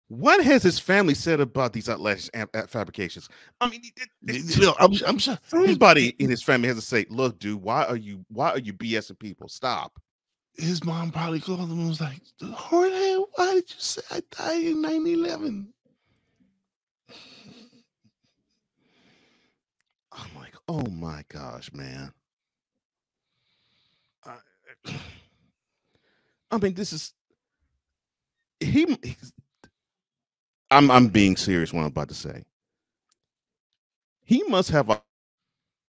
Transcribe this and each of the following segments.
What has his family said about these outlandish fabrications? I mean, I'm sure somebody in his family has to say, "Look, dude, why are you BSing people? Stop." his mom probably called him and was like, Jorge, why did you say I died in 9/11? I'm like, oh my gosh, man. I mean, this is I'm being serious what I'm about to say. He must have a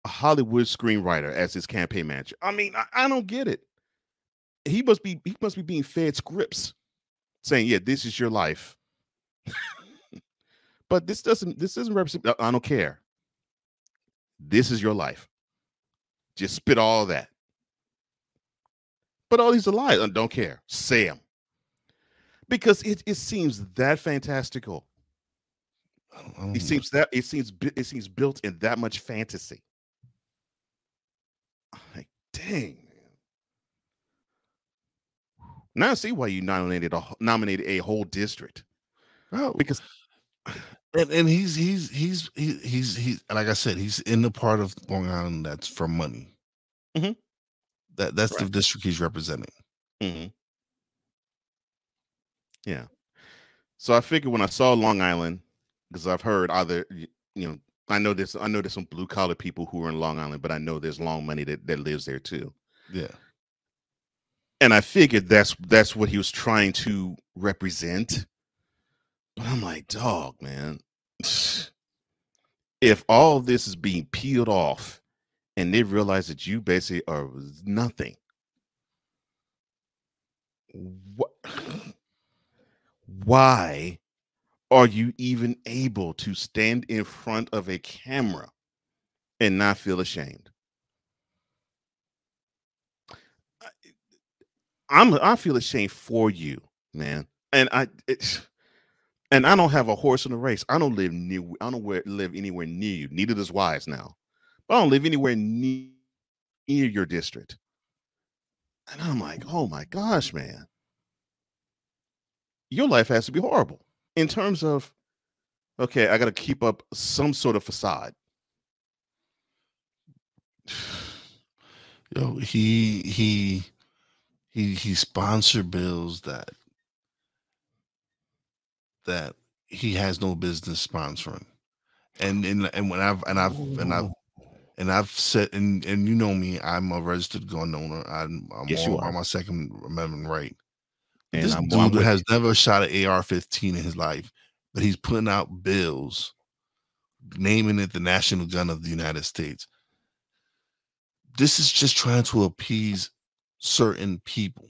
Hollywood screenwriter as his campaign manager. I mean, I don't get it. He must be being fed scripts saying, "Yeah, this is your life." But this doesn't represent. I don't care. This is your life. Just spit all that. But all these are lies. I don't care. Say them. Because it seems that fantastical. It seems built in that much fantasy. Like, dang, man. Now I see why you nominated a whole district. Bro, Because and he's like I said, he's in the part of Long Island that's for money. Mhm. That's the Right. district he's representing. Yeah. So I figured when I saw Long Island, because I've heard I know there's some blue collar people who are in Long Island, but I know there's long money that lives there too. Yeah. And I figured that's what he was trying to represent. But I'm like, dog, man. If all of this is being peeled off and they realize that you basically are nothing, what, why are you even able to stand in front of a camera and not feel ashamed? I feel ashamed for you, man. And I don't have a horse in the race. I don't live live anywhere near you. Neither does Wise now. But I don't live anywhere near your district. And I'm like, oh my gosh, man. Your life has to be horrible in terms of, okay, I got to keep up some sort of facade. Yo, he sponsored bills that he has no business sponsoring. And I've said, and you know me, I'm a registered gun owner. I'm Yes, all you about are. my Second Amendment right. And This I'm dude with has you. never shot an AR-15 in his life, but he's putting out bills naming it the national gun of the United States. This is just trying to appease certain people.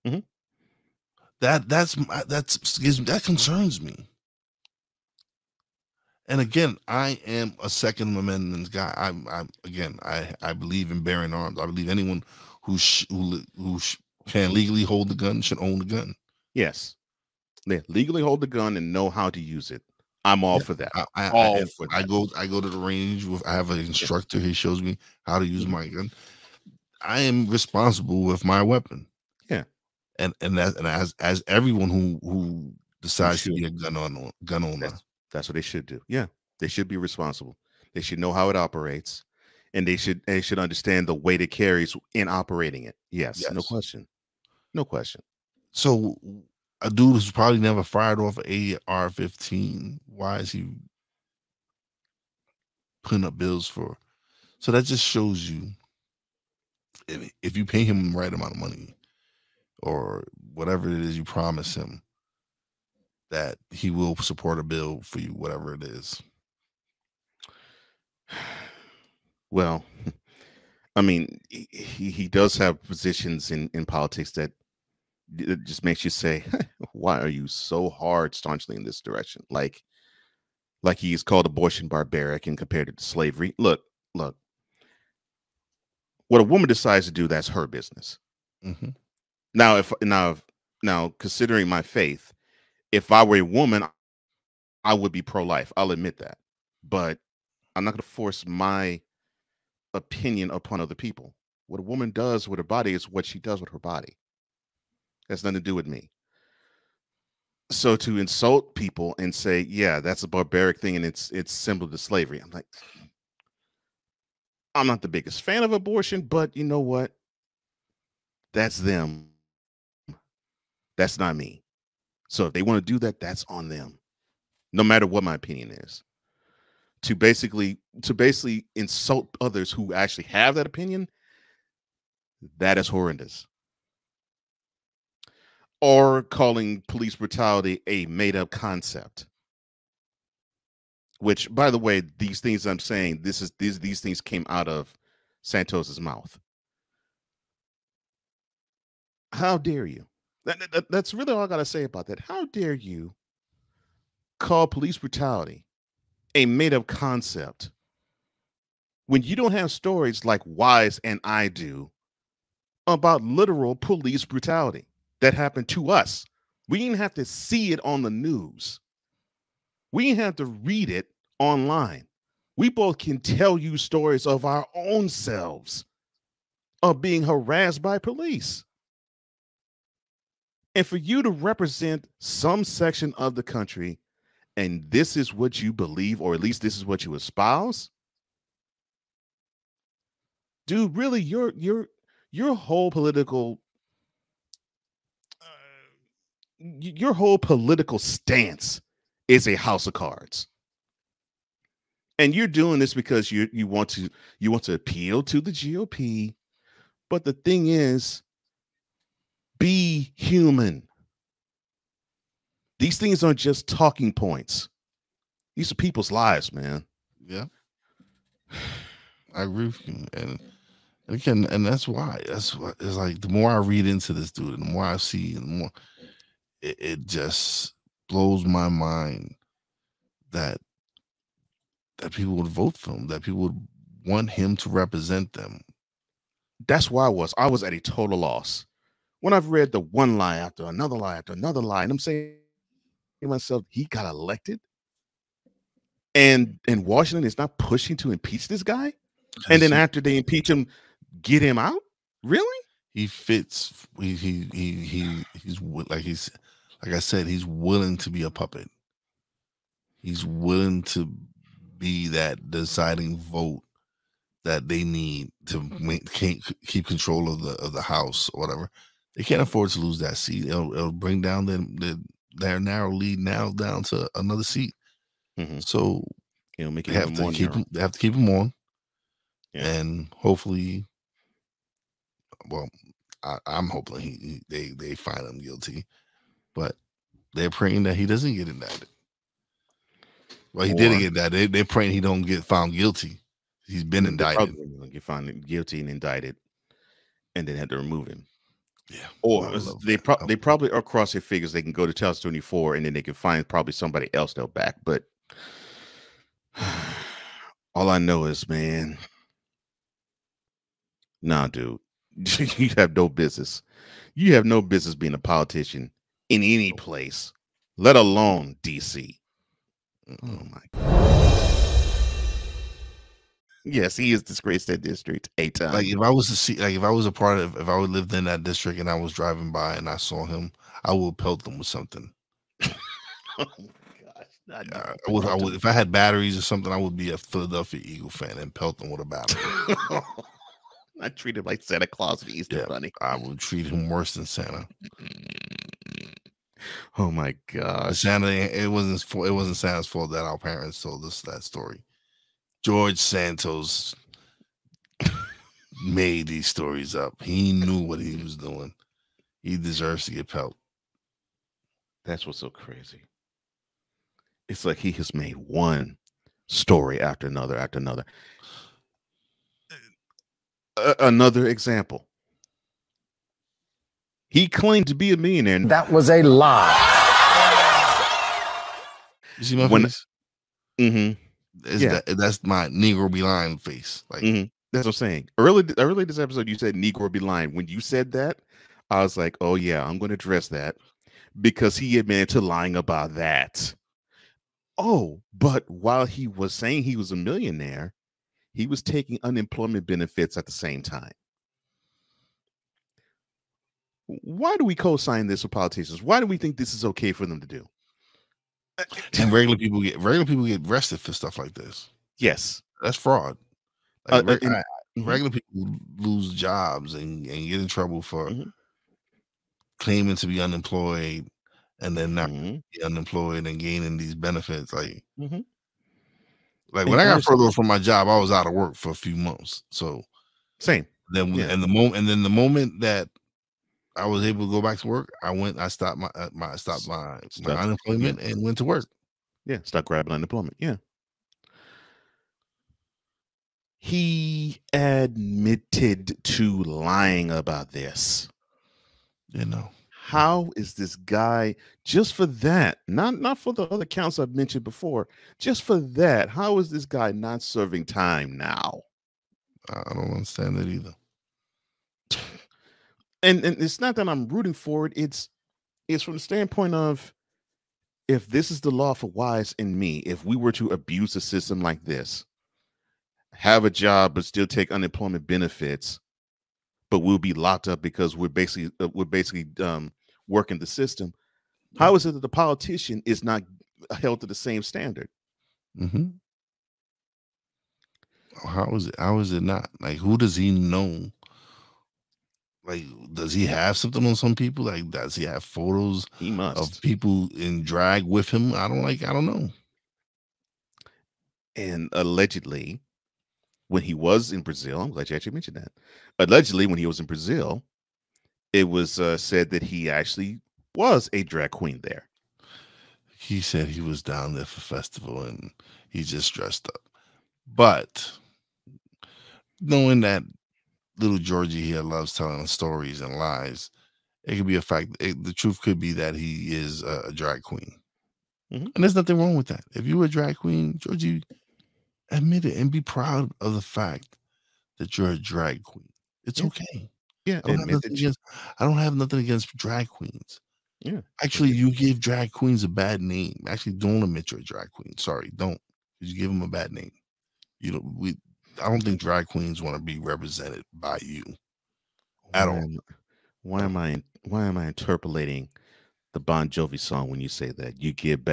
Mhm. That concerns me. And again, I am a Second Amendment guy. I believe in bearing arms. I believe anyone who can legally hold the gun should own the gun. Yes. They legally hold the gun and know how to use it. I'm all Yeah, for that. I go to the range with. I have an instructor. He shows me how to use my gun. I am responsible with my weapon. Yeah. And as everyone who decides to be a gun owner. That's what they should do. Yeah. They should be responsible. They should know how it operates. And they should understand the weight it carries in operating it. Yes. No Yes. question. No question. So a dude who's probably never fired off an AR-15, why is he putting up bills for? So that just shows you if you pay him the right amount of money or whatever it is you promise him, that he will support a bill for you, whatever it is. Well, I mean, he does have positions in politics that it just makes you say, why are you so hard staunchly in this direction? Like he's called abortion barbaric and compared it to slavery. Look, what a woman decides to do, that's her business. Mm-hmm. Now, considering my faith, if I were a woman, I would be pro-life. I'll admit that, but I'm not going to force my opinion upon other people. What a woman does with her body is what she does with her body. Has nothing to do with me. So to insult people and say, yeah, that's a barbaric thing and it's similar to slavery. I'm like, I'm not the biggest fan of abortion, but you know what? That's them. That's not me. So if they want to do that, that's on them. No matter what my opinion is. To basically insult others who actually have that opinion, that is horrendous. Or calling police brutality a made-up concept. Which, by the way, these things I'm saying, these things came out of Santos's mouth. How dare you? That's really all I gotta say about that. How dare you call police brutality a made-up concept when you don't have stories like Wise and I do about literal police brutality that happened to us? We didn't have to see it on the news. We didn't have to read it online. We both can tell you stories of our own selves of being harassed by police. And for you to represent some section of the country and this is what you believe, or at least this is what you espouse, dude, really your whole political stance is a house of cards. And you're doing this because you want to appeal to the GOP. But the thing is, be human. These things aren't just talking points. These are people's lives, man. Yeah. I agree with you. And again, and that's what it's like, the more I read into this dude and the more I see, and the more it just blows my mind that people would vote for him, that people would want him to represent them. That's why I was at a total loss when I've read the one lie after another lie after another lie, and I'm saying to myself, he got elected, and Washington is not pushing to impeach this guy, and then after they impeach him, get him out. Really? He fits. He's like I said, he's willing to be a puppet. He's willing to be that deciding vote that they need to keep control of the House or whatever. They can't afford to lose that seat. It'll bring down their narrow lead now down to another seat. Mm-hmm. So it'll make they have to keep him. They have to keep him on, and hopefully, well, I'm hoping they find him guilty, but they're praying that he doesn't get indicted. Well, he didn't get indicted. They're praying he don't get found guilty. He's been indicted. Probably going to get found guilty and indicted, and then had to remove him. Yeah. Or they probably are cross their figures. They can go to Challenge 24, and then they can find probably somebody else they'll back. But all I know is, man, nah, dude, you have no business. You have no business being a politician in any place, let alone DC. Oh my God. Yes, he is disgraced that district 8 times. Like if I was to see, like if I was a part of, if I would lived in that district and I was driving by and I saw him, I would pelt them with something. Oh my gosh! I would, if I had batteries or something, I would be a Philadelphia Eagle fan and pelt them with a battery. I treat him like Santa Claus for Easter Bunny. I would treat him worse than Santa. Oh my gosh! Santa, it wasn't Santa's fault that our parents told us that story. George Santos made these stories up. He knew what he was doing. He deserves to get pelt. That's what's so crazy. It's like he has made one story after another after another. Another example. He claimed to be a millionaire. That was a lie. You see my face? Mm-hmm. That's my Negro be lying face. Like that's what I'm saying. Early this episode, you said Negro be lying. When you said that, I was like, oh yeah, I'm going to address that because he admitted to lying about that. Oh, but while he was saying he was a millionaire, he was taking unemployment benefits at the same time. Why do we co-sign this with politicians? Why do we think this is okay for them to do? And regular people get arrested for stuff like this. Yes, That's fraud. Like mhm, regular people lose jobs and get in trouble for mhm, claiming to be unemployed and then not mhm, be unemployed and gaining these benefits. Like mhm. when And I got honestly, furloughed from my job, I was out of work for a few months. So same. then Yeah, the moment that I was able to go back to work, I stopped S- my stuck. Yeah, unemployment and went to work. yeah, stuck grabbing unemployment. Yeah. He admitted to lying about this. You know. How is this guy, just for that, not for the other counts I've mentioned before, just for that, how is this guy not serving time now? I don't understand that either. And it's not that I'm rooting for it. It's from the standpoint of, if this is the law for wise in me, if we were to abuse a system like this, have a job but still take unemployment benefits, but we'll be locked up because we're basically working the system. How is it that the politician is not held to the same standard? Mm-hmm. How is it? How is it not? Like, who does he know? Like, does he have something on some people? Like, does he have photos He of must. people in drag with him? I don't know. And allegedly, when he was in Brazil, I'm glad you actually mentioned that. Allegedly, when he was in Brazil, it was said that he actually was a drag queen there. He said he was down there for festival and he just dressed up. But knowing that little Georgie here loves telling stories and lies, it could be a fact. The truth could be that he is a drag queen. Mhm. And there's nothing wrong with that. If you're a drag queen, Georgie, admit it and be proud of the fact that you're a drag queen. It's Yeah, okay. yeah. I don't have Admit nothing that you. against I don't have nothing against drag queens. Yeah. Actually, Admit. you give drag queens a bad name. Actually, don't admit you're a drag queen. Sorry, don't. Because you give them a bad name. You know, I don't think drag queens want to be represented by you at Why all. am why am I interpolating the Bon Jovi song when you say that you give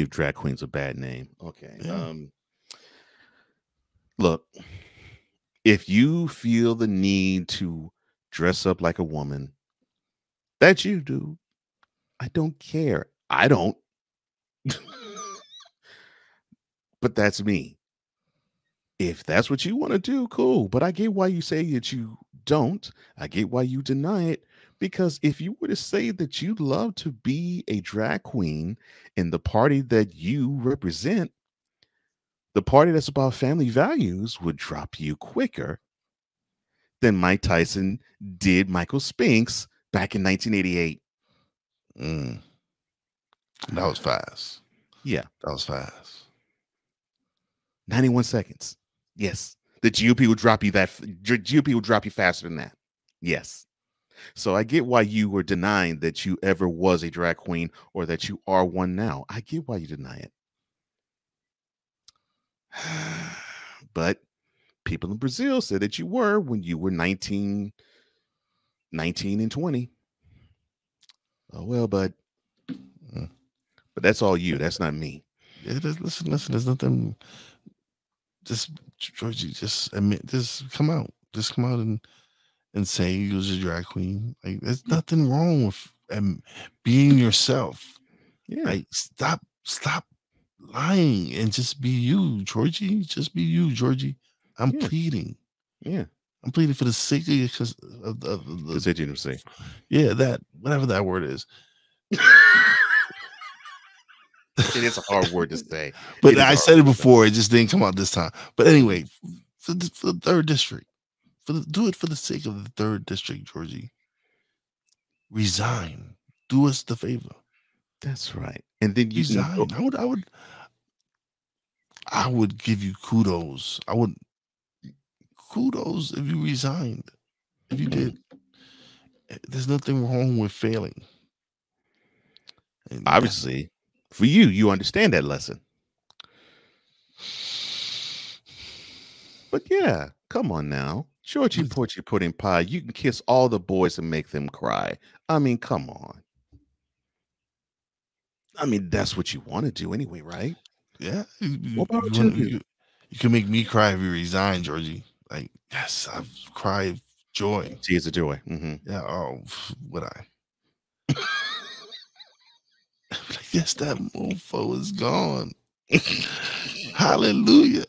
drag queens a bad name? Okay. Yeah. Look, if you feel the need to dress up like a woman, that's you, dude. I don't care. I don't. But that's me. If that's what you want to do, cool. But I get why you say that you don't. I get why you deny it. Because if you were to say that you'd love to be a drag queen in the party that you represent, the party that's about family values would drop you quicker than Mike Tyson did Michael Spinks back in 1988. Mm, that was fast. Yeah, That was fast. 91 seconds. Yes. The GOP will drop you GOP will drop you faster than that. Yes. So I get why you were denying that you ever was a drag queen or that you are one now. I get why you deny it. But people in Brazil said that you were when you were 19 and 20. Oh well, Mm. but that's all you. That's not me. Yeah, listen. There's nothing. Just Georgie, just admit. Just come out. Just come out and say you was a drag queen. Like, there's nothing wrong with being yourself. Yeah. Like, stop lying and just be you, Georgie. Just be you, Georgie. I'm Yeah. pleading. Yeah. I'm pleading for the sake of you because of the Constituency. yeah, that whatever that word is. It is a hard word to say. But It is a I hard said it word to say. before. It just didn't come out this time. But anyway, for the third district, do it for the sake of the third district, Georgie. Resign. Do us the favor. That's right. And then you can go. Resign. I would give you kudos. I would kudos if you resigned. If you did, there's nothing wrong with failing. And Obviously, for you understand that lesson. But yeah, come on now. Georgie Porgy Pudding Pie, you can kiss all the boys and make them cry. I mean, come on. I mean, that's what you want to do anyway, right? Yeah, What about you? you can make me cry if you resign, Georgie. Like, yes, I've cried joy. Tears of joy. Mm-hmm. Yeah. Oh, would I? Like, yes, that mofo is gone. Hallelujah.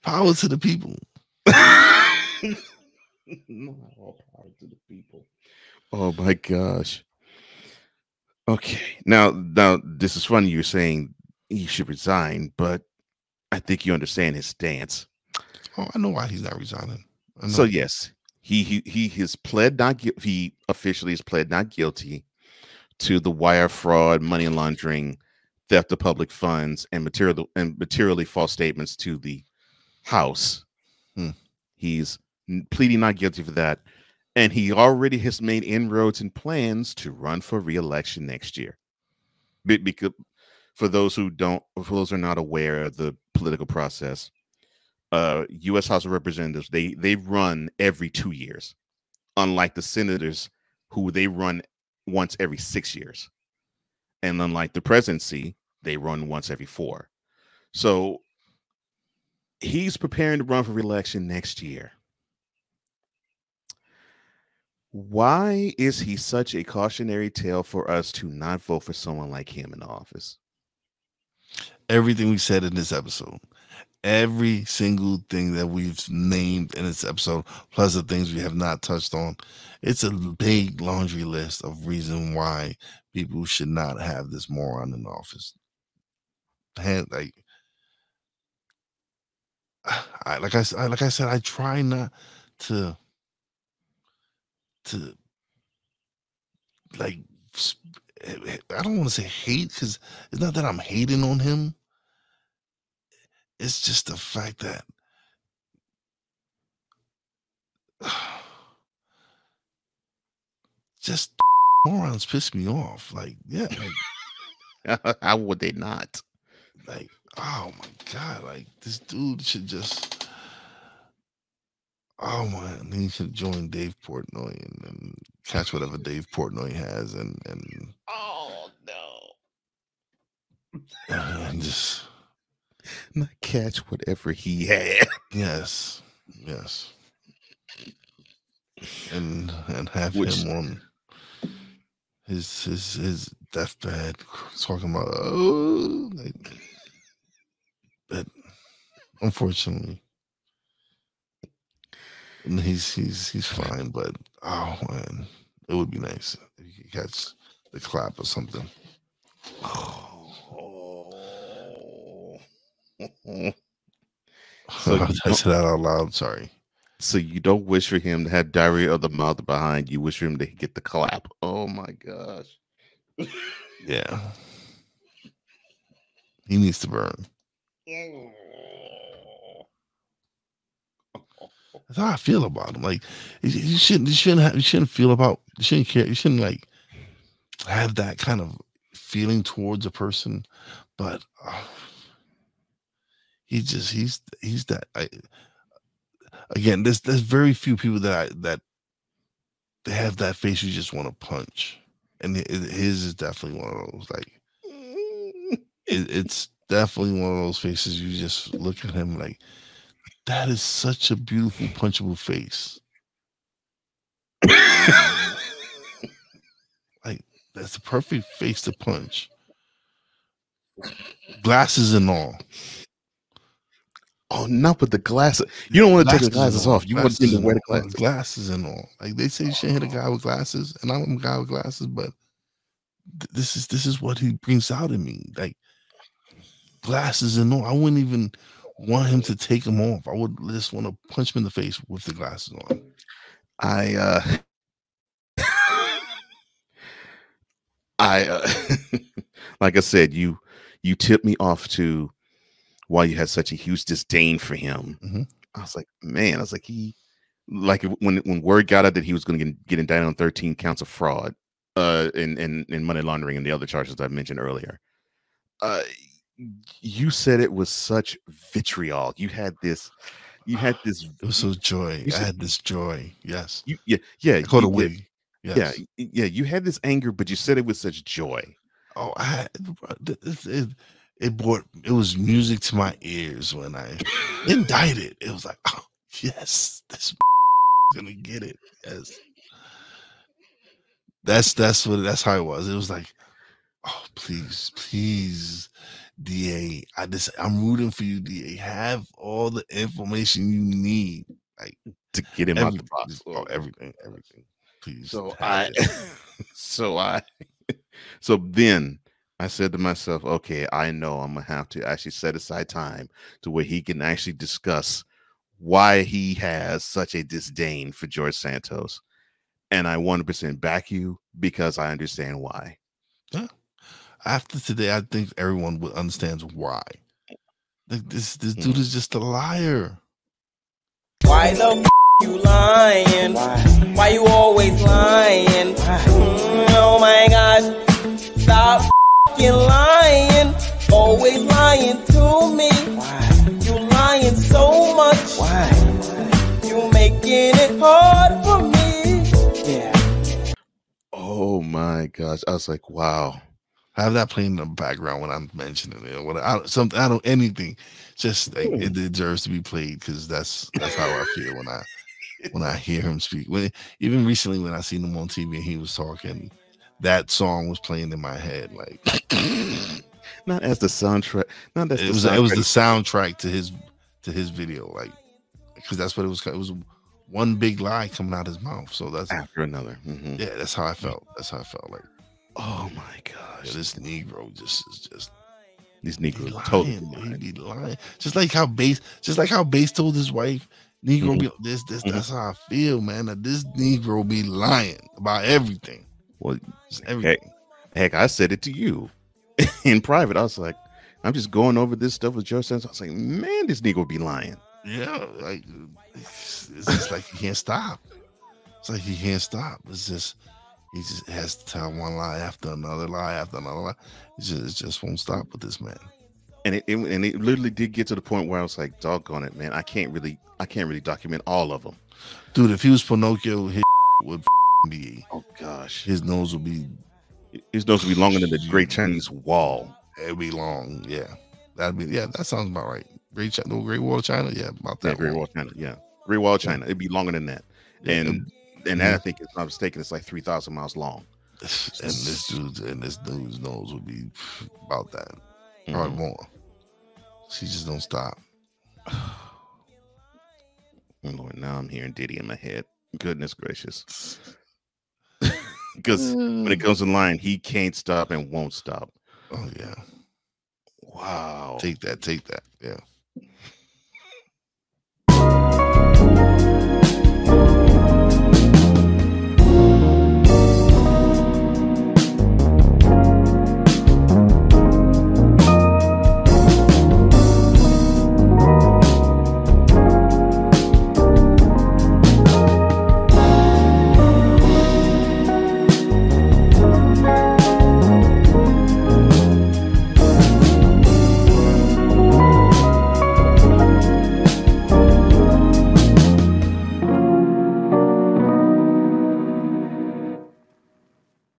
Power to the people. No, all power to the people. Oh my gosh. Okay. Now this is funny. You're saying he should resign, but I think you understand his stance. Oh, I know why he's not resigning. I know. So yes, he has pled not guilty. He officially has pled not guilty to the wire fraud, money laundering, theft of public funds, and materially false statements to the House. Hmm. He's pleading not guilty for that, and he already has made inroads and plans to run for re-election next year. Because for those who are not aware of the political process, U.S. House of Representatives they run every 2 years, unlike the senators who they run once every 6 years, and unlike the presidency, they run once every 4. So he's preparing to run for re-election next year. Why is he such a cautionary tale for us to not vote for someone like him in office? Everything we said in this episode, every single thing that we've named in this episode, plus the things we have not touched on, it's a big laundry list of reason why people should not have this moron in office. Like I said, I try not to like, I don't want to say hate, because it's not that I'm hating on him. It's just the fact that just morons piss me off. Like, yeah, How would they not? like, oh my God, like this dude should just, oh man, he should join Dave Portnoy and catch whatever Dave Portnoy has and Oh no. and just Not catch whatever he had. yes, and have him on his deathbed talking about but unfortunately he's fine, but oh man, it would be nice if you could catch the clap or something. So I said that out loud, sorry. So you don't wish for him to have diarrhea of the mouth behind, you wish for him to get the clap. Oh my gosh. Yeah, he needs to burn. That's how I feel about him. Like, you shouldn't care. You shouldn't like have that kind of feeling towards a person, but he's that. Again, there's very few people that they have that face you just want to punch, and his is definitely one of those. Like, it's definitely one of those faces you just look at him like, that is such a beautiful punchable face. Like, that's the perfect face to punch. Glasses and all. Oh, not with the glasses. You don't want to take the glasses off. You want him to wear the glasses. Glasses and all. Like, they say you shouldn't hit a guy with glasses, and I'm a guy with glasses, but this is what he brings out in me. Like, glasses and all. I wouldn't even want him to take them off. I would just want to punch him in the face with the glasses on. Like I said, you tipped me off to why you had such a huge disdain for him. Mm-hmm. I was like, man, when word got out that he was going to get indicted on 13 counts of fraud, and money laundering and the other charges I mentioned earlier. you said it was such vitriol. You had this It was so joy. you I said had this joy. Yes. yeah, I caught a wig. yeah, Yes. you had this anger, but you said it with such joy. Oh, I had, it brought, it was music to my ears when I indicted. It was like, oh yes, this gonna get it. Yes. That's how it was. It was like, oh please, DA. I'm rooting for you, DA. Have all the information you need. Like To get him out the box. everything. Please So have it. so so then I said to myself, okay, I know I'm gonna have to actually set aside time to where he can actually discuss why he has such a disdain for George Santos. And I 100% back you because I understand why. Yeah. After today, I think everyone understands why. Like this dude is just a liar. Why the you lying? Why you always lying? Oh my gosh, stop lying. Always lying to me. You lying so much. You making it hard for me. Yeah. Oh my gosh. I was like, wow. I have that playing in the background when I'm mentioning it. I don't anything. Just like, it deserves to be played because that's how I feel when I hear him speak. Even recently when I seen him on TV and he was talking, that song was playing in my head. Like not as the soundtrack. Not as it was the soundtrack to his video. Like because that's what it was. It was one big lie coming out his mouth. So that's after another. Yeah, that's how I felt. That's how I felt. Like, oh my gosh, yeah, this Negro is just these Negroes totally lying. He be lying. Just like how Bass told his wife, Negro be this. That's how I feel, man. That this Negro be lying about everything. Well, everything. Heck, I said it to you in private. I was like, I'm just going over this stuff with George Santos. I was like, man, this Negro be lying. Yeah, like it's just like he can't stop. It's like he can't stop. It's just he just has to tell one lie after another lie after another lie. It just won't stop with this man. And it literally did get to the point where I was like, doggone it, man. I can't really document all of them. Dude, if he was Pinocchio, his would be, oh gosh, his nose would be longer than the Great Chinese Wall. It'd be long, yeah. That sounds about right. Great Wall of China, yeah, about that. Yeah, Great Wall of China, yeah. Great Wall of China. It'd be longer than that. Yeah, and that, I think, if I'm not mistaken, it's like 3,000 miles long. And this dude's nose would be about that, probably more. She just don't stop. Lord, now I'm hearing Diddy in my head. Goodness gracious. Because when it comes to lying, he can't stop and won't stop. Oh yeah. Wow. Take that. Yeah.